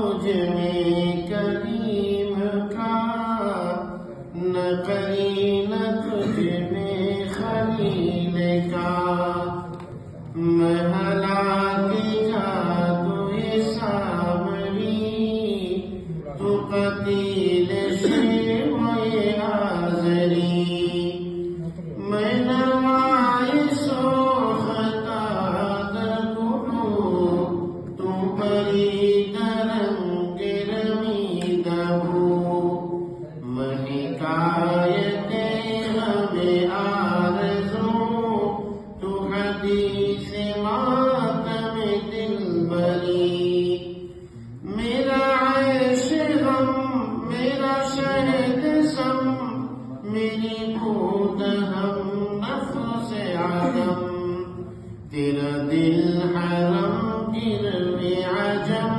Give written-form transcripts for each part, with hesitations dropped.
مجھ میں کریم کا، نہ قرین تجھ میں خلیل کا، میں ہلاک جادوئے سامری، تو قتیل شیوئے آزری، میں نوائس و خطا دگلو، تو پری درنگ رمی دبو، میں حکایت ہمیں آرزو، تو حدیث ماتم دل بری، میرا عیش غم میرا شہد سم، میری بود ہم نفس عدم، تیرا دل حرم گروے عجم،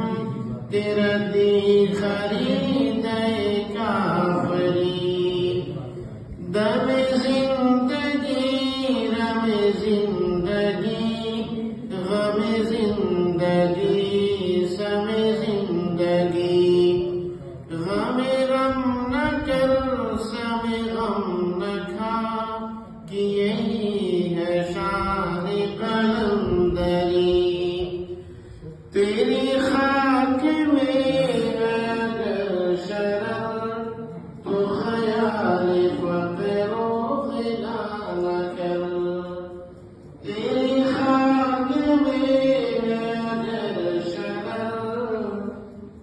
تیرا دل خرید کافری، دم زندگی رم زندگی، غم زندگی سم زندگی، غم رم نہ کر سم غم نہ کھا، کہ یہی ہے شان قلندری، تیری خاک میں اگر شرر، تو خیال فقر و غنا نہ کر، تیری خاک میں اگر شرر،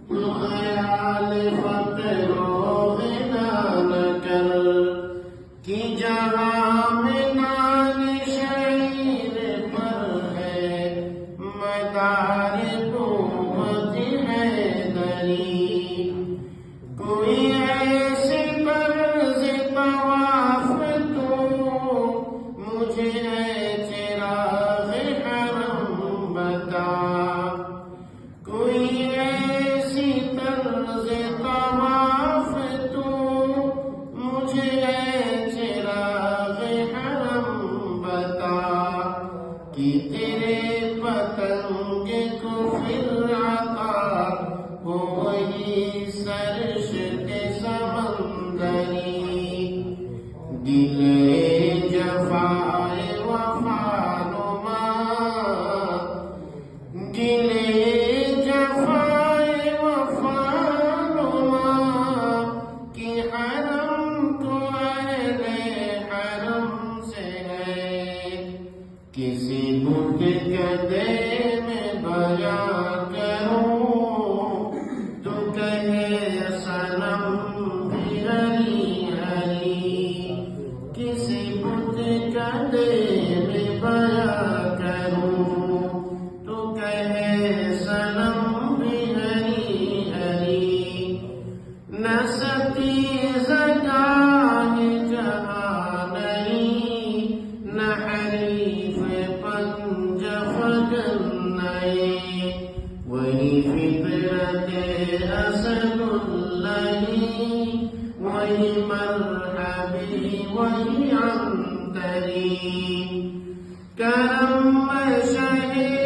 تو خیال فقر و غنا نہ کر، کہ جہاں میں نان شعیر پر ہے مدار قوت حیدری، کوئی ایسے طرز طواف تو مجھے اے چراغ حرم بتا، کوئی ایسی طرز طواف تو مجھے اے چراغ حرم بتا، کہ تیرے پتنگ کو پھر عطا ہو وہی سرشت سمندری، دل جفائے وفا نما، دل جفائے وفا نما، کہ حرم تو اہل حرم سے ہے، کسی بت کدے میں بیاں کروں، تو کہے صنم بھی ہری ہری، کسی بت کدے میں بیاں کروں، تو کہے صنم بھی ہری ہری، نہ ستیز گاہ جہاں نہیں، نہ حریف پنج فگن نئے، وہی فطرت اسد اللہ، وہی مرحبی وہی عنتری، کرم شہید